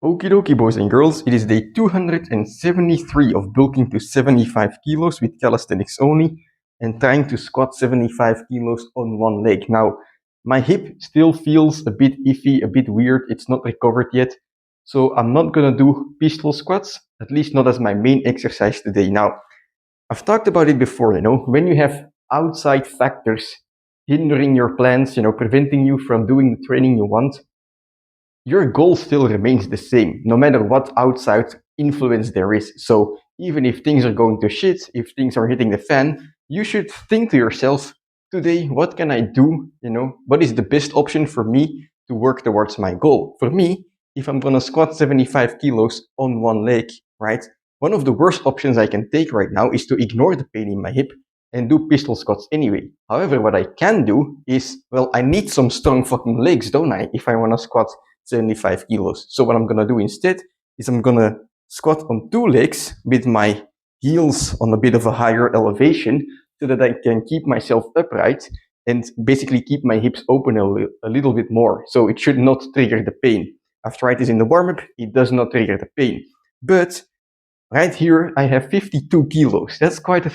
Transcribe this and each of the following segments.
Okie dokie, boys and girls, it is day 273 of bulking to 75 kilos with calisthenics only and trying to squat 75 kilos on one leg. Now, my hip still feels a bit iffy, a bit weird, it's not recovered yet, so I'm not gonna do pistol squats, at least not as my main exercise today. Now, I've talked about it before, when you have outside factors hindering your plans, preventing you from doing the training you want, your goal still remains the same, no matter what outside influence there is. So even if things are going to shit, if things are hitting the fan, you should think to yourself, today, what can I do? What is the best option for me to work towards my goal? For me, if I'm gonna squat 75 kilos on one leg, right? One of the worst options I can take right now is to ignore the pain in my hip and do pistol squats anyway. However, what I can do is, well, I need some strong fucking legs, don't I? If I wanna squat 75 kilos. So what I'm gonna do instead is I'm gonna squat on two legs with my heels on a bit of a higher elevation so that I can keep myself upright and basically keep my hips open a little bit more. So it should not trigger the pain. I've tried this in the warm-up, it does not trigger the pain. But right here, I have 52 kilos. That's quite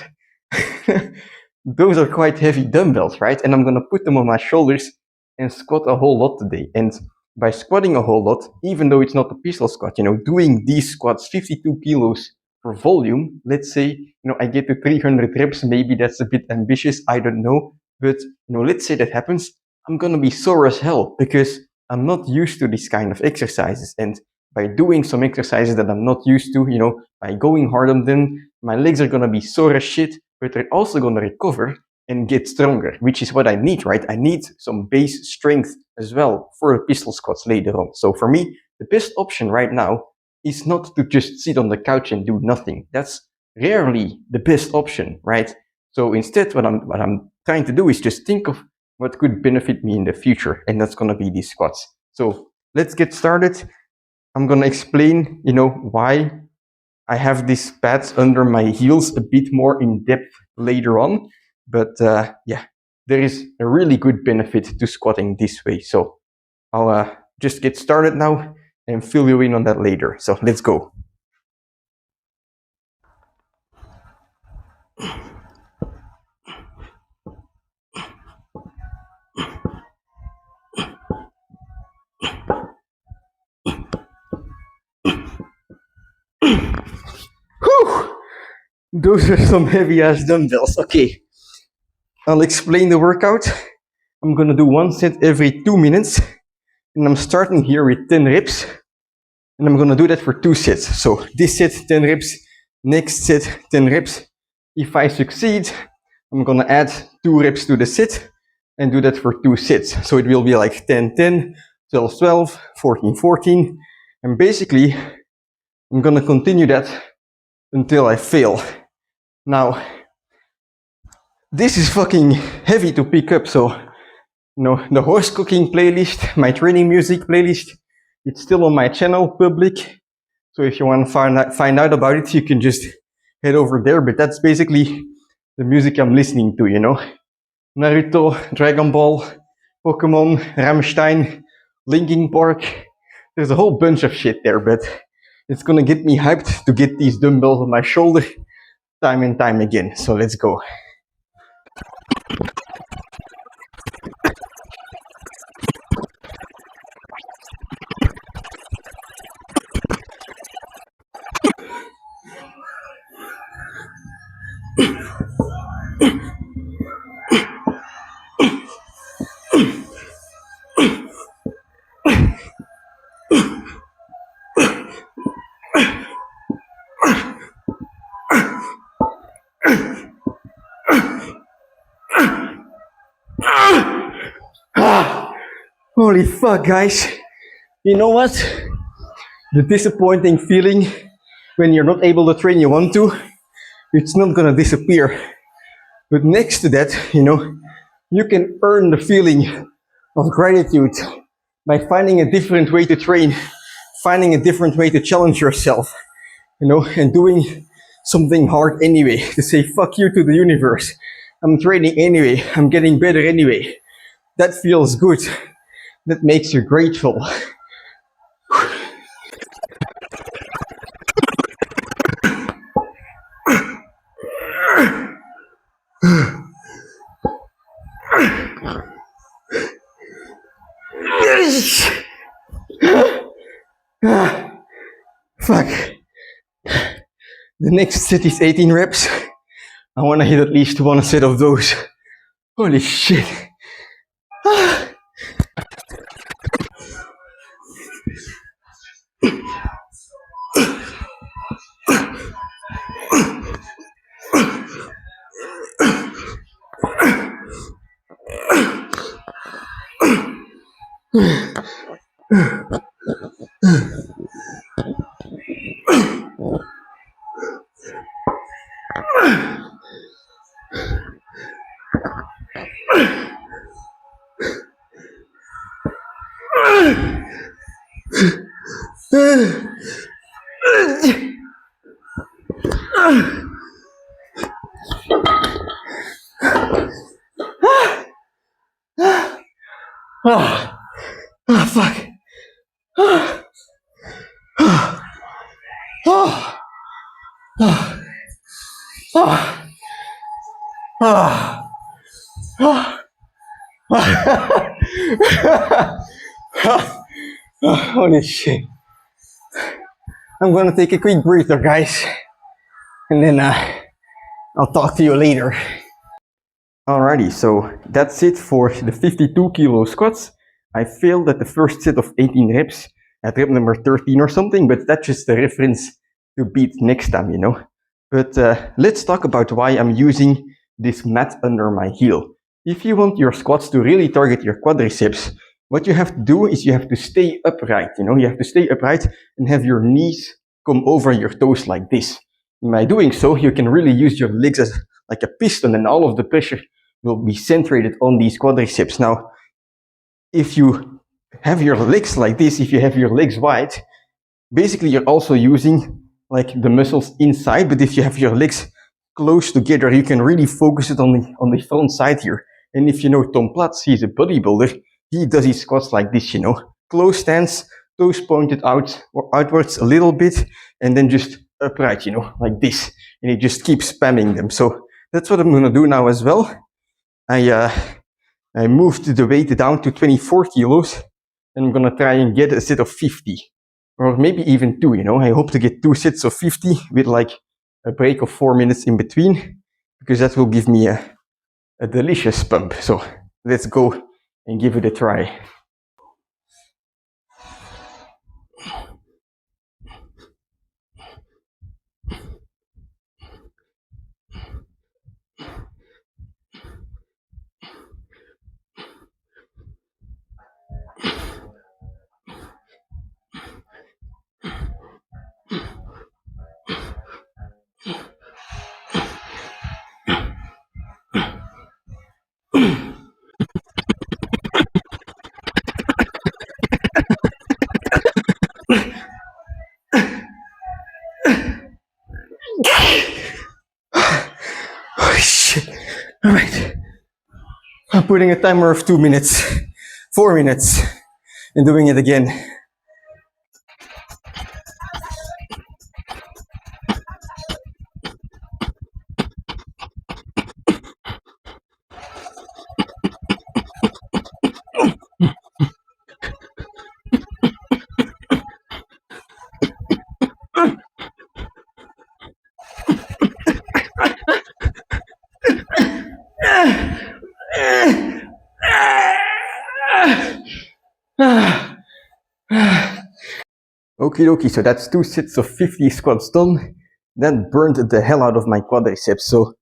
those are quite heavy dumbbells, right? And I'm gonna put them on my shoulders and squat a whole lot today. And by squatting a whole lot, even though it's not a pistol squat, doing these squats 52 kilos per volume, let's say, I get to 300 reps, maybe that's a bit ambitious, I don't know. But, let's say that happens, I'm gonna be sore as hell because I'm not used to this kind of exercises. And by doing some exercises that I'm not used to, by going hard on them, my legs are gonna be sore as shit, but they're also gonna recover and get stronger, which is what I need, right? I need some base strength as well for the pistol squats later on. So for me, the best option right now is not to just sit on the couch and do nothing. That's rarely the best option, right? So instead, what I'm trying to do is just think of what could benefit me in the future, and that's gonna be these squats. So let's get started. I'm gonna explain, why I have these pads under my heels a bit more in depth later on. But yeah, there is a really good benefit to squatting this way. So I'll just get started now and fill you in on that later. So let's go. Whew! Those are some heavy ass dumbbells. Okay, I'll explain the workout. I'm gonna do one set every 2 minutes, and I'm starting here with 10 reps, and I'm gonna do that for 2 sets. So this set 10 reps, next set 10 reps. If I succeed, I'm gonna add 2 reps to the set and do that for 2 sets. So it will be like 10-10, 12-12, 14-14, and basically I'm gonna continue that until I fail. Now, this is fucking heavy to pick up, so the horse cooking playlist, my training music playlist, it's still on my channel, public. So if you want to find out about it, you can just head over there. But that's basically the music I'm listening to, Naruto, Dragon Ball, Pokemon, Rammstein, Linkin Park. There's a whole bunch of shit there, but it's gonna get me hyped to get these dumbbells on my shoulder time and time again. So let's go. Holy fuck, guys. You know what? The disappointing feeling when you're not able to train you want to, it's not gonna disappear. But next to that, you can earn the feeling of gratitude by finding a different way to train, finding a different way to challenge yourself, and doing something hard anyway, to say fuck you to the universe. I'm training anyway, I'm getting better anyway. That feels good. That makes you grateful. Ah, fuck. The next set is 18 reps. I want to hit at least one set of those. Holy shit. Ah. Ah, ah, fuck. Ah, ah, ah, ah, ah, ah, ah. Holy shit. I'm gonna take a quick breather, guys, and then I'll talk to you later. Alrighty, so that's it for the 52 kilo squats. I failed at the first set of 18 reps at rep number 13 or something, but that's just a reference to beat next time, you know. But let's talk about why I'm using this mat under my heel. If you want your squats to really target your quadriceps, what you have to do is you have to stay upright, you know. You have to stay upright and have your knees come over your toes like this. And by doing so, you can really use your legs as like a piston, and all of the pressure will be centered on these quadriceps. Now, if you have your legs like this, if you have your legs wide, basically you're also using like the muscles inside, but if you have your legs close together, you can really focus it on the front side here. And if you know Tom Platz, he's a bodybuilder, he does his squats like this, you know, close stance, toes pointed out or outwards a little bit, and then just upright, you know, like this, and he just keeps spamming them. So that's what I'm gonna do now as well. I moved the weight down to 24 kilos, and I'm gonna try and get a set of 50, or maybe even 2, you know. I hope to get 2 sets of 50 with like a break of 4 minutes in between, because that will give me a delicious pump. So let's go and give it a try. Oh shit. Alright. I'm putting a timer of 2 minutes, 4 minutes, and doing it again. Okie dokie, so that's 2 sets of 50 squats done. That burned the hell out of my quadriceps. So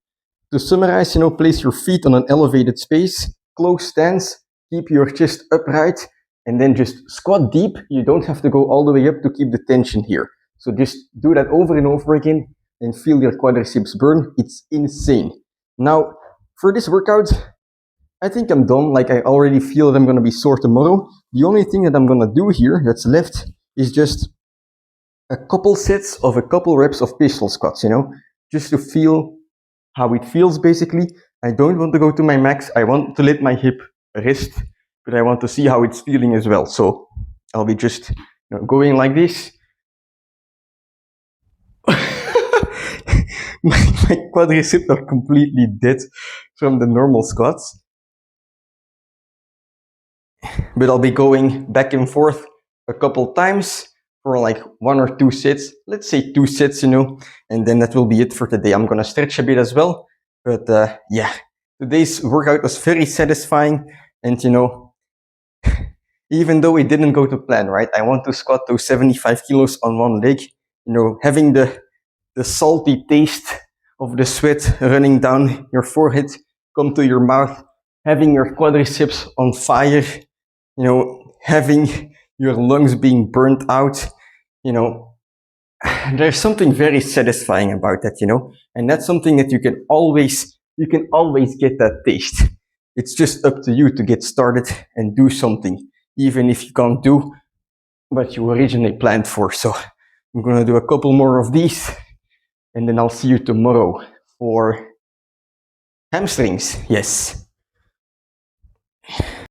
to summarize, you know, place your feet on an elevated space, close stance, keep your chest upright, and then just squat deep. You don't have to go all the way up to keep the tension here. So just do that over and over again and feel your quadriceps burn. It's insane. Now, for this workout, I think I'm done. Like, I already feel that I'm going to be sore tomorrow. The only thing that I'm going to do here that's left is just a couple sets of a couple reps of pistol squats, you know, just to feel how it feels basically. I don't want to go to my max. I want to let my hip rest, but I want to see how it's feeling as well. So I'll be just, you know, going like this. my quadriceps are completely dead from the normal squats. But I'll be going back and forth a couple times for like 1 or 2 sets. Let's say 2 sets, and then that will be it for today. I'm gonna stretch a bit as well, but yeah, today's workout was very satisfying, and even though it didn't go to plan, right? I want to squat those 75 kilos on one leg, having the salty taste of the sweat running down your forehead come to your mouth, having your quadriceps on fire, having your lungs being burnt out, there's something very satisfying about that, and that's something that you can always get that taste. It's just up to you to get started and do something, even if you can't do what you originally planned for. So I'm gonna do a couple more of these, and then I'll see you tomorrow for hamstrings. Yes.